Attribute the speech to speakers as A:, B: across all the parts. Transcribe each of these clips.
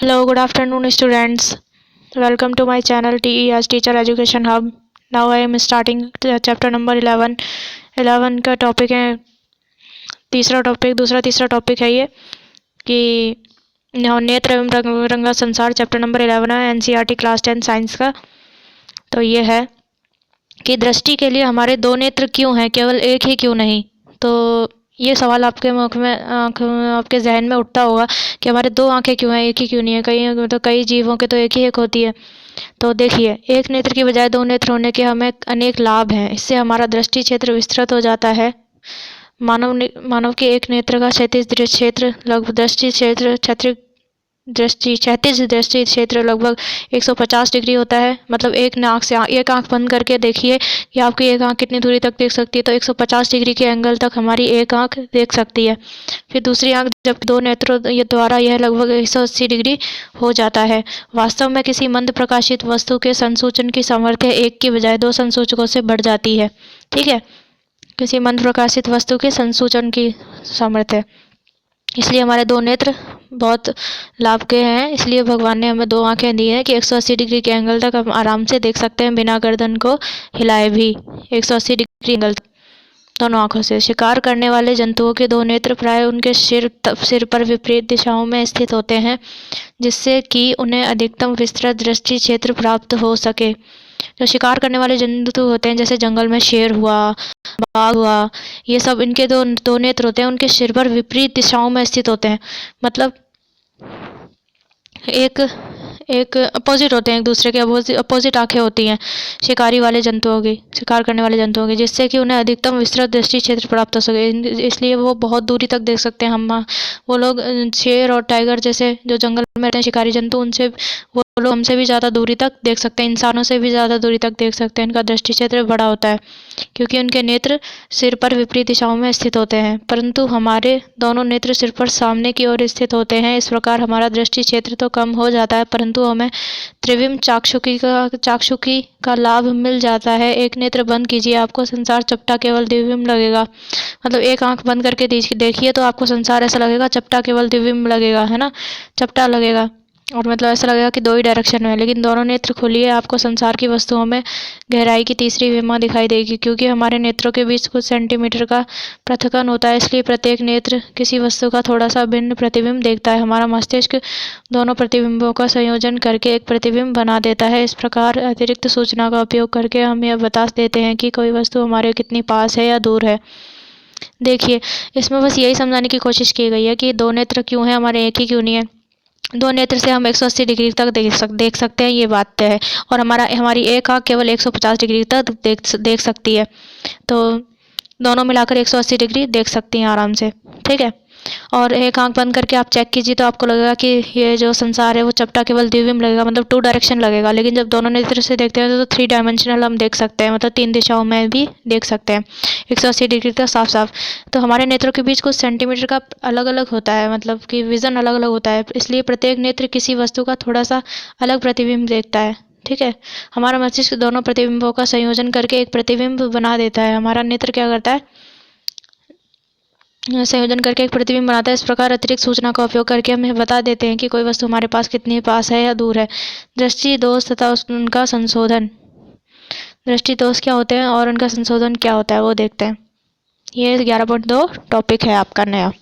A: Hello, good afternoon, students. Welcome to my channel TES Teacher Education Hub. Now I am starting chapter number 11. 11 का topic है तीसरा topic है ये कि नेत्र एवं रंग का संसार। चैप्टर नंबर 11 है एनसीईआरटी क्लास 10 साइंस का। तो ये है कि दृष्टि के लिए हमारे दो नेत्र क्यों हैं, केवल एक ही क्यों नहीं। तो ये सवाल आपके मुख में आपके जहन में उठता होगा कि हमारे दो आंखें क्यों हैं, एक ही क्यों नहीं है। कई जीवों के तो एक ही एक होती है। तो देखिए, एक नेत्र की बजाय दो नेत्र होने के हमें अनेक लाभ हैं। इससे हमारा दृष्टि क्षेत्र विस्तृत हो जाता है। मानव के एक नेत्र का क्षैतिज क्षेत्र लगभग क्षैतिज दृष्टि क्षेत्र लगभग 150 डिग्री होता है। मतलब एक आंख बंद करके देखिए कि आपकी एक आंख कितनी दूरी तक देख सकती है। तो 150 डिग्री के एंगल तक हमारी एक आंख देख सकती है। फिर दूसरी आंख जब दो नेत्रों द्वारा यह लगभग 180 डिग्री हो जाता है। वास्तव में किसी मंद प्रकाशित वस्तु के संसूचन की सामर्थ्य एक की बजाय दो संसूचकों से बढ़ जाती है। ठीक है, किसी मंद प्रकाशित वस्तु के संसूचन की सामर्थ्य। इसलिए हमारे दो नेत्र बहुत लाभ के हैं। इसलिए भगवान ने हमें दो आंखें दी हैं कि 180 डिग्री के एंगल तक हम आराम से देख सकते हैं बिना गर्दन को हिलाए भी। 180 डिग्री एंगल दोनों आंखों से। शिकार करने वाले जंतुओं के दो नेत्र प्राय उनके सिर पर विपरीत दिशाओं में स्थित होते हैं, जिससे कि उन्हें अधिकतम विस्तृत दृष्टि क्षेत्र प्राप्त हो सके। जो शिकार करने वाले जंतु होते हैं, जैसे जंगल में शेर हुआ, बाघ हुआ, ये सब इनके दो नेत्र होते हैं, उनके सिर पर विपरीत दिशाओं में स्थित होते हैं। मतलब एक एक अपोजिट होते हैं, एक दूसरे के अपोजिट आंखें होती हैं शिकार करने वाले जंतुओं की, जिससे कि उन्हें अधिकतम विस्तृत दृष्टि क्षेत्र प्राप्त हो सके। इसलिए वो बहुत दूरी तक देख सकते हैं। वो लोग शेर और टाइगर जैसे जो जंगल में रहते हैं शिकारी जंतु, उनसे वो लोग हमसे भी ज़्यादा दूरी तक देख सकते हैं, इंसानों से भी ज़्यादा दूरी तक देख सकते हैं। इनका दृष्टि क्षेत्र बड़ा होता है क्योंकि उनके नेत्र सिर पर विपरीत दिशाओं में स्थित होते हैं, परंतु हमारे दोनों नेत्र सिर पर सामने की ओर स्थित होते हैं। इस प्रकार हमारा दृष्टि क्षेत्र तो कम हो जाता है, परंतु हमें त्रिविम चाक्षुकी का लाभ मिल जाता है। एक नेत्र बंद कीजिए, आपको संसार चपटा केवल दिव्यम लगेगा। मतलब एक आंख बंद करके देखिए तो आपको संसार ऐसा लगेगा चपटा केवल दिव्यम लगेगा, है ना, चपटा लगेगा। और मतलब ऐसा लगेगा कि दो ही डायरेक्शन में। लेकिन दोनों नेत्र खोलिए, आपको संसार की वस्तुओं में गहराई की तीसरी विमा दिखाई देगी, क्योंकि हमारे नेत्रों के बीच कुछ सेंटीमीटर का पृथक्करण होता है। इसलिए प्रत्येक नेत्र किसी वस्तु का थोड़ा सा भिन्न प्रतिबिंब देखता है। हमारा मस्तिष्क दोनों प्रतिबिंबों का संयोजन करके एक प्रतिबिंब बना देता है। इस प्रकार अतिरिक्त सूचना का उपयोग करके हम यह बता देते हैं कि कोई वस्तु हमारे कितनी पास है या दूर है। देखिए, इसमें बस यही समझाने की कोशिश की गई है कि दो नेत्र क्यों है, हमारे एक ही क्यों नहीं है। दो नेत्र से हम 180 डिग्री तक देख सकते हैं, ये बात तय है। और हमारी एक आँख केवल 150 डिग्री तक देख सकती है। तो दोनों मिलाकर 180 डिग्री देख सकती हैं आराम से। ठीक है, और एक आंख बंद करके आप चेक कीजिए तो आपको लगेगा कि ये जो संसार है वो चपटा केवल दिव्यम लगेगा, मतलब 2 डायरेक्शन लगेगा। लेकिन जब दोनों नेत्र से देखते हैं तो 3 डायमेंशनल हम देख सकते हैं, मतलब 3 दिशाओं में भी देख सकते हैं 180 डिग्री तक साफ साफ। तो हमारे नेत्रों के बीच कुछ सेंटीमीटर का अलग अलग होता है, मतलब कि विज़न अलग अलग होता है। इसलिए प्रत्येक नेत्र किसी वस्तु का थोड़ा सा अलग प्रतिबिंब देखता है। ठीक है, हमारा मस्तिष्क दोनों प्रतिबिंबों का संयोजन करके एक प्रतिबिंब बना देता है। हमारा नेत्र क्या करता है, संयोजन करके एक प्रतिबिंब बनाता है। इस प्रकार अतिरिक्त सूचना का उपयोग करके हम बता देते हैं कि कोई वस्तु हमारे पास कितनी पास है या दूर है। दृष्टि दोष तथा उनका संशोधन। दृष्टि दोष क्या होते हैं और उनका संशोधन क्या होता है वो देखते हैं। ये 11.2 टॉपिक है आपका नया।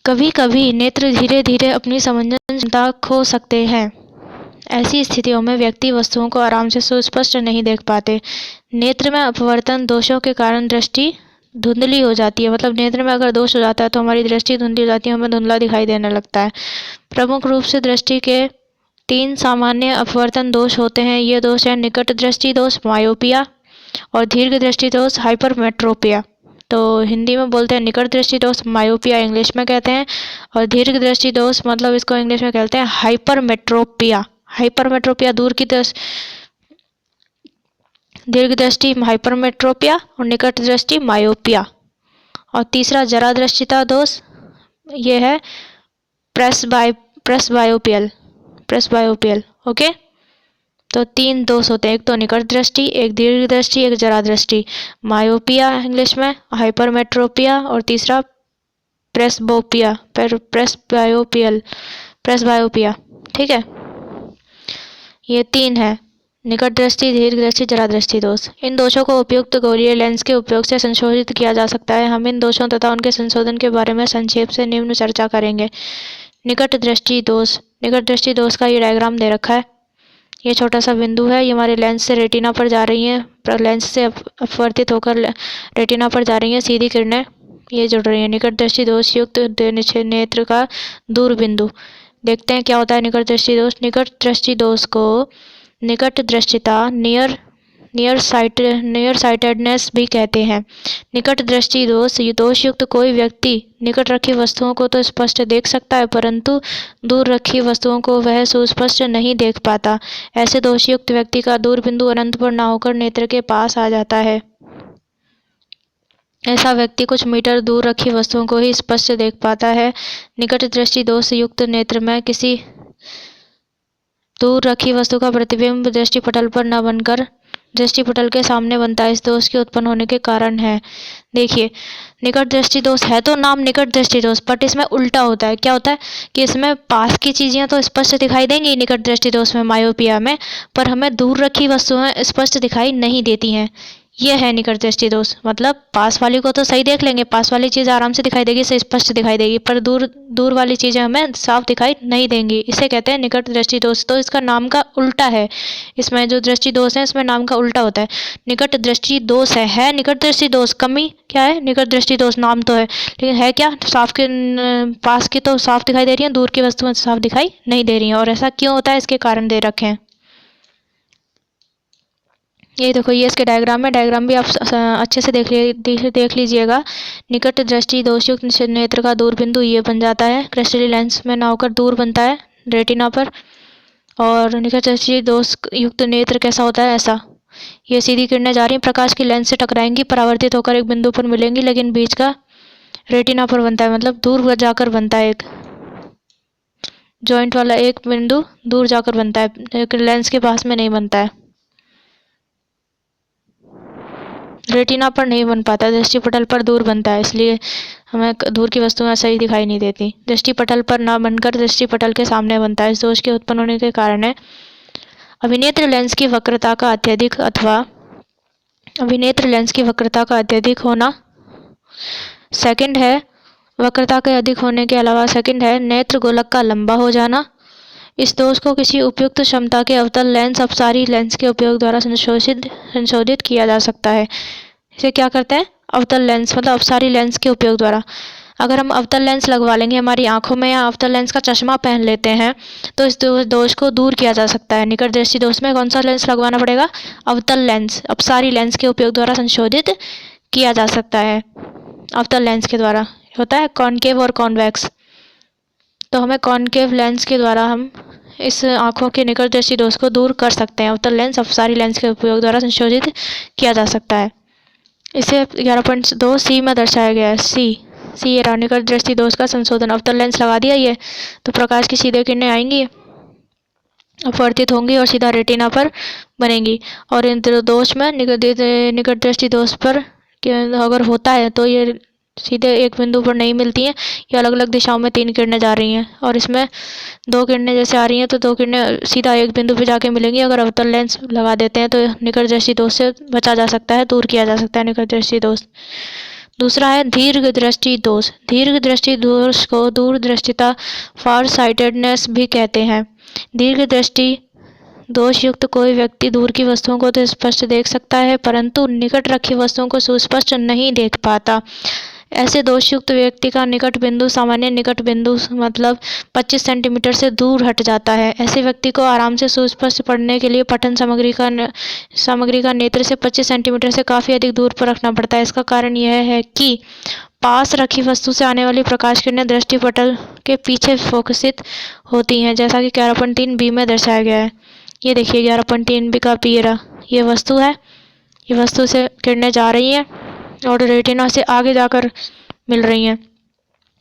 A: कभी कभी नेत्र धीरे धीरे अपनी समंजन क्षमता खो सकते हैं। ऐसी स्थितियों में व्यक्ति वस्तुओं को आराम से सुस्पष्ट नहीं देख पाते। नेत्र में अपवर्तन दोषों के कारण दृष्टि धुंधली हो जाती है। मतलब नेत्र में अगर दोष हो जाता है तो हमारी दृष्टि धुंधली हो जाती है, हमें धुंधला दिखाई देने लगता है। प्रमुख रूप से दृष्टि के 3 सामान्य अपवर्तन दोष होते हैं। ये दोष है निकट दृष्टि दोष मायोपिया और दीर्घ दृष्टि दोष हाइपरमेट्रोपिया। तो हिंदी में बोलते हैं निकट दृष्टि दोष मायोपिया, इंग्लिश में कहते हैं। और दीर्घ दृष्टि दोष मतलब इसको इंग्लिश में कहते हैं हाइपरमेट्रोपिया। हाइपरमेट्रोपिया दीर्घ दृष्टि हाइपरमेट्रोपिया और निकट दृष्टि मायोपिया। और तीसरा जरा दृष्टिता दोष, ये है प्रेसबायोपियल। ओके, तो 3 दोष होते हैं, एक तो निकट दृष्टि, एक दीर्घ दृष्टि, एक जरा दृष्टि। मायोपिया इंग्लिश में, हाइपरमेट्रोपिया और तीसरा प्रेसबायोपियल। प्रेसबायोपिया। ठीक है, ये 3 है, निकट दृष्टि, दीर्घ दृष्टि, जरा दृष्टि दोष। इन दोषों को उपयुक्त गोलीय लेंस के उपयोग से संशोधित किया जा सकता है। हम इन दोषों तथा उनके संशोधन के बारे में संक्षेप से निम्न चर्चा करेंगे। निकट दृष्टि दोष। निकट दृष्टि दोष का ये डायग्राम दे रखा है। ये छोटा सा बिंदु है, ये हमारे लेंस से रेटिना पर जा रही हैं, लेंस से अपवर्तित होकर रेटिना पर जा रही हैं सीधी किरणें, ये जुड़ रही हैं। निकट दृष्टि दोष युक्त नेत्र का दूर बिंदु। देखते हैं क्या होता है निकट दृष्टि दोष। निकट दृष्टि दोष को निकट दृष्टिता, नियर साइटेडनेस भी कहते हैं। निकट दृष्टि दोष युक्त कोई व्यक्ति निकट रखी वस्तुओं को तो स्पष्ट देख सकता है, परंतु दूर रखी वस्तुओं को वह सुस्पष्ट नहीं देख पाता। ऐसे दोष युक्त व्यक्ति का दूर बिंदु अनंत पर न होकर नेत्र के पास आ जाता है। ऐसा व्यक्ति कुछ मीटर दूर रखी वस्तुओं को ही स्पष्ट देख पाता है। निकट दृष्टि दोष युक्त नेत्र में किसी दूर रखी वस्तु का प्रतिबिंब दृष्टिपटल पर न बनकर दृष्टिपटल के सामने बनता है। इस दोष के उत्पन्न होने के कारण है, देखिए, निकट दृष्टि दोष है तो नाम निकट दृष्टि दोष, बट इसमें उल्टा होता है। क्या होता है कि इसमें पास की चीजें तो स्पष्ट दिखाई देंगी निकट दृष्टि दोष में, मायोपिया में, पर हमें दूर रखी वस्तुएं स्पष्ट दिखाई नहीं देती हैं। यह है निकट दृष्टि दोष। मतलब पास वाली को तो सही देख लेंगे, पास वाली चीज़ आराम से दिखाई देगी, सही स्पष्ट दिखाई देगी, पर दूर वाली चीज़ें हमें साफ दिखाई नहीं देंगी। इसे कहते हैं निकट दृष्टि दोष। तो इसका नाम का उल्टा है, इसमें जो दृष्टि दोष है इसमें नाम का उल्टा होता है। निकट दृष्टि दोष है निकट दृष्टि दोष। कमी क्या है, निकट दृष्टि दोष नाम तो है, लेकिन है क्या, साफ के पास की तो साफ दिखाई दे रही है, दूर की वस्तुएं साफ दिखाई नहीं दे रही हैं। और ऐसा क्यों होता है, इसके कारण दे रखे हैं। ये देखो, ये इसके डायग्राम है, डायग्राम भी आप अच्छे से देख लीजिएगा। निकट दृष्टि दोषयुक्त नेत्र का दूर बिंदु ये बन जाता है, क्रिस्टलीय लेंस में ना होकर दूर बनता है रेटिना पर। और निकट दृष्टि दोष युक्त नेत्र कैसा होता है, ऐसा, ये सीधी किरणें जा रही हैं, प्रकाश की लेंस से टकराएंगी, परावर्तित होकर एक बिंदु पर मिलेंगी, लेकिन बीच का रेटिना पर बनता है, मतलब दूर जाकर बनता है, एक जॉइंट वाला एक बिंदु दूर जाकर बनता है, लेंस के पास में नहीं बनता है, रेटिना पर नहीं बन पाता, दृष्टिपटल पर दूर बनता है, इसलिए हमें दूर की वस्तुएं सही दिखाई नहीं देती। दृष्टिपटल पर ना बनकर दृष्टिपटल के सामने बनता है। इस दोष के उत्पन्न होने के कारण है अभिनेत्र लेंस की वक्रता का अत्यधिक अथवा अभिनेत्र लेंस की वक्रता का अत्यधिक होना। सेकंड है वक्रता के अधिक होने के अलावा सेकंड है नेत्र गोलक का लंबा हो जाना। इस दोष को किसी उपयुक्त क्षमता के अवतल लेंस अपसारी लेंस के उपयोग द्वारा संशोधित किया जा सकता है। इसे क्या करते हैं, अवतल लेंस, मतलब अपसारी लेंस के उपयोग द्वारा। अगर हम अवतल लेंस लगवा लेंगे हमारी आंखों में, या अवतल लेंस का चश्मा पहन लेते हैं, तो इस दोष को दूर किया जा सकता है। निकट दृष्टि दोष में कौन सा लेंस लगवाना पड़ेगा, अवतल लेंस, अपसारी लेंस के उपयोग द्वारा संशोधित किया जा सकता है। अवतल लेंस के द्वारा होता है कॉनकेव और कॉन्वेक्स, तो हमें कॉनकेव लेंस के द्वारा हम इस आंखों के निकट दृष्टि दोष को दूर कर सकते हैं। अवतल लेंस अपसारी लेंस के उपयोग द्वारा संशोधित किया जा सकता है। इसे 11.2 सी में दर्शाया गया है। सी ये निकट दृष्टि दोष का संशोधन। अवतल लेंस लगा दिया ये, तो प्रकाश की सीधे किरणें आएंगी, अपवर्तित होंगी और सीधा रेटिना पर बनेंगी। और इन दोष में निकट दृष्टि दोष पर अगर होता है तो ये सीधे एक बिंदु पर नहीं मिलती हैं, ये अलग अलग दिशाओं में 3 किरणें जा रही हैं, और इसमें 2 किरणें जैसे आ रही हैं तो 2 किरणें सीधा एक बिंदु पे जाके मिलेंगी। अगर अवतल लेंस लगा देते हैं तो निकट दृष्टि दोष से बचा जा सकता है, दूर किया जा सकता है निकट दृष्टि दोष। दूसरा है दीर्घ दृष्टि दोष। दीर्घ दृष्टि दोष को दूर दृष्टिता, फार साइटेडनेस भी कहते हैं। दीर्घ दृष्टि दोष युक्त कोई व्यक्ति दूर की वस्तुओं को तो स्पष्ट देख सकता है, परंतु निकट रखी वस्तुओं को सुस्पष्ट नहीं देख पाता। ऐसे दोषयुक्त व्यक्ति का निकट बिंदु सामान्य निकट बिंदु मतलब 25 सेंटीमीटर से दूर हट जाता है। ऐसे व्यक्ति को आराम से सुस्पष्ट पढ़ने के लिए पठन सामग्री का नेत्र से 25 सेंटीमीटर से काफ़ी अधिक दूर पर रखना पड़ता है। इसका कारण यह है कि पास रखी वस्तु से आने वाली प्रकाश किरणें दृष्टिपटल के पीछे फोकसित होती हैं, जैसा कि 11.3 बी में दर्शाया गया है। ये देखिए 11.3 बी का पी रहा, ये वस्तु है, ये वस्तु से किरणें जा रही हैं और रेटिना से आगे जाकर मिल रही हैं,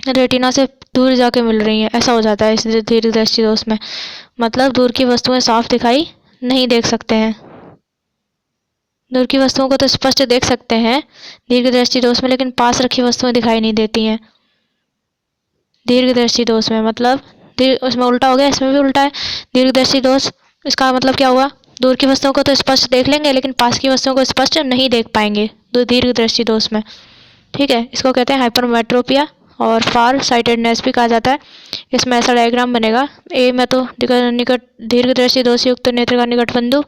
A: रेटिना से दूर जाके मिल रही हैं, ऐसा हो जाता है इस दीर्घ दृष्टि दोष में। मतलब दूर की वस्तुएं साफ दिखाई नहीं देख सकते हैं, दूर की वस्तुओं को तो स्पष्ट देख सकते हैं दीर्घ दृष्टि दोष में, लेकिन पास रखी वस्तुएं दिखाई नहीं देती हैं दीर्घ दृष्टि दोष में। मतलब उसमें उल्टा हो गया, इसमें भी उल्टा है। दीर्घदृष्टि दोष, इसका मतलब क्या हुआ? दूर की वस्तुओं को तो स्पष्ट देख लेंगे लेकिन पास की वस्तुओं को स्पष्ट नहीं देख पाएंगे दीर्घदृष्टि दोष में। ठीक है, इसको कहते हैं हाइपरमेट्रोपिया और फार साइटेडनेस भी कहा जाता है। इसमें ऐसा डायग्राम बनेगा, ए में तो निकट दीर्घदृष्टि दोष युक्त नेत्र का निकट बिंदु,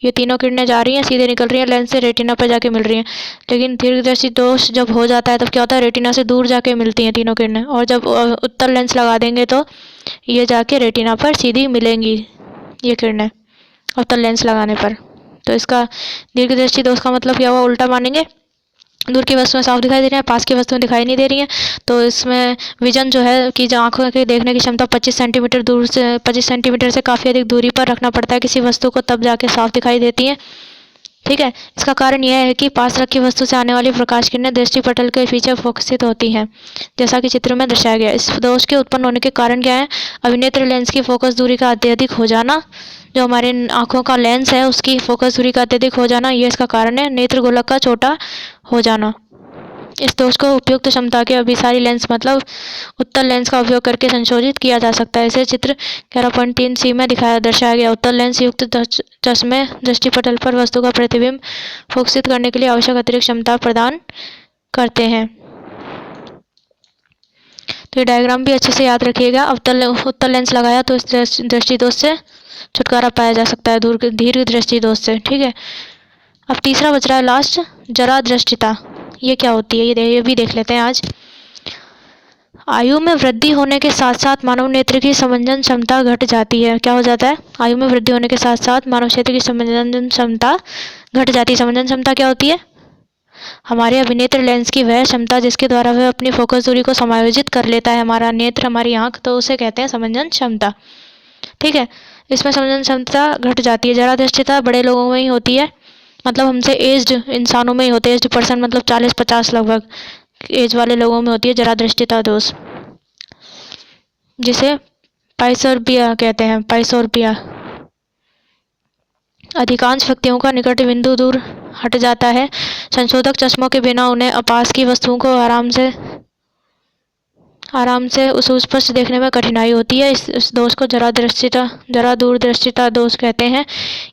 A: ये तीनों किरणें जा रही हैं, सीधे निकल रही हैं लेंस से रेटिना पर जाके मिल रही हैं। लेकिन दीर्घदर्शी दोष जब हो जाता है तब क्या होता है, रेटिना से दूर जाके मिलती हैं तीनों किरणें, और जब उत्तल लेंस लगा देंगे तो ये जाके रेटिना पर सीधी मिलेंगी ये किरणें उत्तल लेंस लगाने पर। तो इसका दीर्घदृष्टि दोष का मतलब क्या हुआ, उल्टा मानेंगे। दूर की वस्तुएं साफ दिखाई दे रही हैं, पास की वस्तुएं दिखाई नहीं दे रही हैं, तो इसमें विजन जो है कि जो आंखों के देखने की क्षमता 25 सेंटीमीटर दूर से 25 सेंटीमीटर से काफ़ी अधिक दूरी पर रखना पड़ता है किसी वस्तु को, तब जाके साफ दिखाई देती है। ठीक है, इसका कारण यह है कि पास रखी वस्तु से आने वाली प्रकाश किरणें दृष्टि पटल के पीछे फोकसित होती हैं, जैसा कि चित्र में दर्शाया गया। इस दोष के उत्पन्न होने के कारण क्या है, अभिनेत्र लेंस की फोकस दूरी का अत्यधिक हो जाना, जो हमारे आंखों का लेंस है उसकी फोकस दूरी का अत्यधिक हो जाना, ये इसका कारण है। नेत्र गोलक का छोटा हो जाना, इस दोष को उपयुक्त क्षमता के अभिसारी लेंस मतलब उत्तल लेंस का उपयोग करके संशोधित किया जा सकता है। इसे चित्र 11.3 में दर्शाया गया। उत्तल लेंस युक्त चश्मे दृष्टिपटल पर वस्तु का प्रतिबिंब फोकसित करने के लिए आवश्यक अतिरिक्त क्षमता प्रदान करते हैं। तो ये डायग्राम भी अच्छे से याद रखिएगा। उत्तल लेंस लगाया तो इस दृष्टि दोष से छुटकारा पाया जा सकता है, दीर्घ दृष्टि दोष से। ठीक है, अब तीसरा बच रहा है लास्ट, जरा दृष्टिता। ये क्या होती है ये भी देख लेते हैं आज। आयु में वृद्धि होने के साथ साथ मानव नेत्र की समंजन क्षमता घट जाती है। क्या हो जाता है, आयु में वृद्धि होने के साथ साथ मानव क्षेत्र की समंजन क्षमता घट जाती है। समंजन क्षमता क्या होती है, हमारे अभिनेत्र लेंस की वह क्षमता जिसके द्वारा वह अपनी फोकस दूरी को समायोजित कर लेता है हमारा नेत्र, हमारी आंख, तो उसे कहते हैं समंजन क्षमता। ठीक है, इसमें समंजन क्षमता घट जाती है। जरा दृष्टिता बड़े लोगों में ही होती है, मतलब हमसे एज्ड इंसानों में ही होते हैं। एज्ड पर्सन मतलब 40-50 लगभग एज वाले लोगों में होती है जरा दृष्टिता दोष, जिसे पाइसोर्बिया कहते हैं, पाइसोर्बिया। अधिकांश व्यक्तियों का निकट बिंदु दूर हट जाता है। संशोधक चश्मों के बिना उन्हें अपास की वस्तुओं को आराम से सुस्पष्ट देखने में कठिनाई होती है। इस दोष को जरा दूरदर्शिता दोष कहते हैं।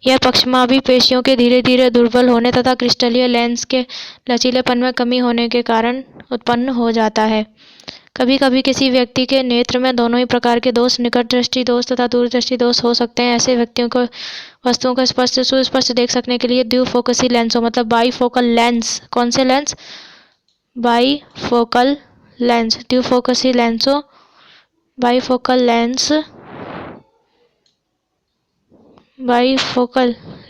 A: यह पक्षमाभी पेशियों के धीरे धीरे दुर्बल होने तथा क्रिस्टलीय लेंस के लचीलेपन में कमी होने के कारण उत्पन्न हो जाता है। कभी कभी किसी व्यक्ति के नेत्र में दोनों ही प्रकार के दोष, निकट दृष्टि दोष तथा दूरदृष्टि दोष हो सकते हैं। ऐसे व्यक्तियों को वस्तुओं को सुस्पष्ट देख सकने के लिए द्विफोकसी लेंसों मतलब बाईफोकल लेंस, कौन से लेंस, बाईफोकल लेंस, द्विफोकसी लेंसों, बाईफोकल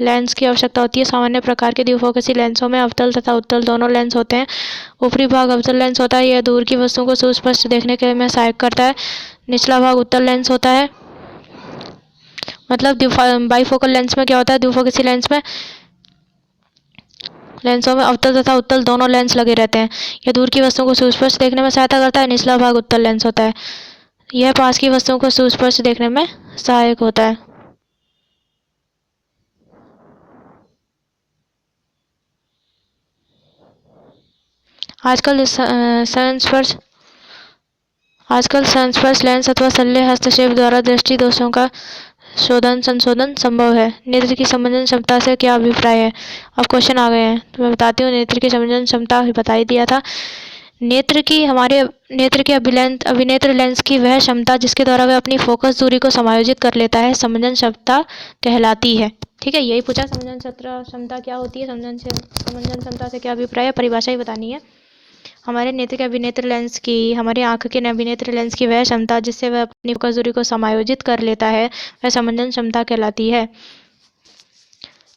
A: लेंस की आवश्यकता होती है। सामान्य प्रकार के द्विफोकसी लेंसों में अवतल तथा उत्तल दोनों लेंस होते हैं। ऊपरी भाग अवतल लेंस होता है, यह दूर की वस्तुओं को सुस्पष्ट देखने के में सहायक करता है। निचला भाग उत्तल लेंस होता है। मतलब बाईफोकल लेंस में क्या होता है, द्विफोकसी लेंसों में अवतल तथा उत्तल दोनों लेंस लगे रहते हैं। यह दूर की वस्तुओं को सुस्पष्ट देखने में सहायता करता है। निचला भाग उत्तल लेंस होता है, यह पास की वस्तुओं को सुस्पष्ट देखने में सहायक होता है। आजकल संस्पर्श लेंस अथवा शल्य हस्तक्षेप द्वारा दृष्टि दोषों का संशोधन संभव है। नेत्र की समंजन क्षमता से क्या अभिप्राय है, अब क्वेश्चन आ गए हैं तो मैं बताती हूँ। नेत्र की समंजन क्षमता बता ही दिया था। हमारे नेत्र के अभिनेत्र लेंस की वह क्षमता जिसके द्वारा वह अपनी फोकस दूरी को समायोजित कर लेता है समंजन क्षमता कहलाती है। ठीक है, यही पूछा समंजन क्षमता क्या होती है, समंजन क्षमता से क्या अभिप्राय है, परिभाषा ही बतानी है। हमारे नेत्र के अभिनेत्र लेंस की, हमारी आंख के अभिनेत्र लेंस की वह क्षमता जिससे वह अपनी फोकस दूरी को समायोजित कर लेता है वह समंजन क्षमता कहलाती है।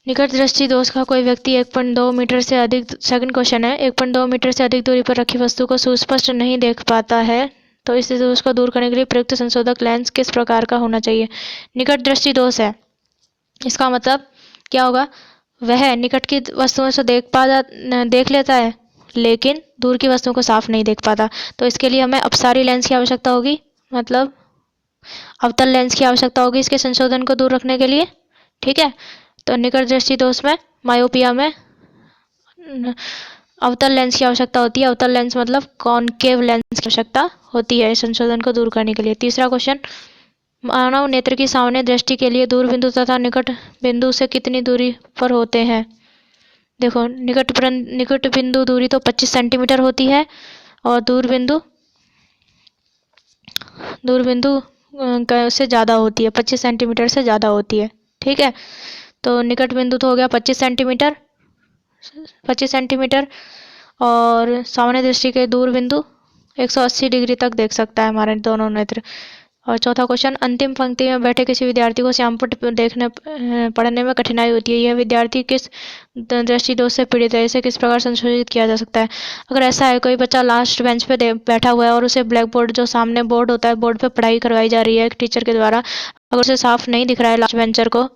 A: निकट दृष्टि दोष का कोई व्यक्ति 1.2 मीटर से अधिक, सेकंड क्वेश्चन है, 1.2 मीटर से अधिक दूरी पर रखी वस्तु को सुस्पष्ट नहीं देख पाता है, तो इस दोष को दूर करने के लिए प्रयुक्त संशोधक लेंस किस प्रकार का होना चाहिए। निकट दृष्टि दोष है, इसका मतलब क्या होगा, वह निकट की वस्तुओं से देख लेता है लेकिन दूर की वस्तुओं को साफ नहीं देख पाता। तो इसके लिए हमें अपसारी लेंस की आवश्यकता होगी, मतलब अवतल लेंस की आवश्यकता होगी इसके संशोधन को दूर रखने के लिए। ठीक है, तो निकट दृष्टि दोष में, मायोपिया में अवतल लेंस की आवश्यकता होती है। अवतल लेंस मतलब कॉनकेव लेंस की आवश्यकता होती है इस संशोधन को दूर करने के लिए। तीसरा क्वेश्चन, मानव नेत्र की सामान्य दृष्टि के लिए दूर बिंदु तथा निकट बिंदु से कितनी दूरी पर होते हैं? देखो, निकट बिंदु दूरी तो 25 सेंटीमीटर होती है और दूर बिंदु से ज़्यादा होती है, 25 सेंटीमीटर से ज़्यादा होती है। ठीक है, तो निकट बिंदु तो हो गया 25 सेंटीमीटर और सामान्य दृष्टि के दूर बिंदु 180 डिग्री तक देख सकता है हमारे दोनों नेत्र। और चौथा क्वेश्चन, अंतिम पंक्ति में बैठे किसी विद्यार्थी को श्यामपट्ट पढ़ने में कठिनाई होती है, यह विद्यार्थी किस दृष्टि दोष से पीड़ित है, इसे किस प्रकार संशोधित किया जा सकता है? अगर ऐसा है, कोई बच्चा लास्ट बेंच पे बैठा हुआ है और उसे ब्लैक बोर्ड, जो सामने बोर्ड होता है, बोर्ड पे पढ़ाई करवाई जा रही है टीचर के द्वारा, अगर उसे साफ नहीं दिख रहा है लास्ट बेंचर को,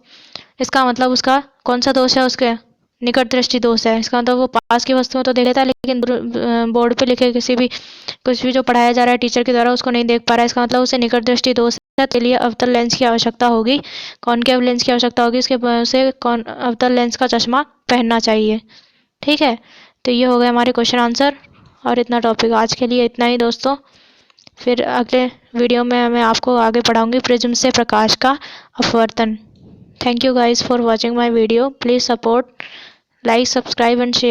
A: इसका मतलब उसका कौन सा दोष है? उसके निकट दृष्टि दोष है। इसका मतलब वो पास की वस्तुओं तो देख लेता है, लेकिन बोर्ड पे लिखे कुछ भी जो पढ़ाया जा रहा है टीचर के द्वारा उसको नहीं देख पा रहा है। इसका मतलब उसे निकट दृष्टि दोष है। तो लिए अवतल लेंस की आवश्यकता होगी, कॉनकेव लेंस की आवश्यकता होगी। उसे अवतल लेंस का चश्मा पहनना चाहिए। ठीक है, तो ये हो गए हमारे क्वेश्चन आंसर और इतना टॉपिक। आज के लिए इतना ही दोस्तों, फिर अगले वीडियो में मैं आपको आगे पढ़ाऊंगी प्रिज्म से प्रकाश का अपवर्तन। Thank you guys for watching my video. Please support, like, subscribe and share.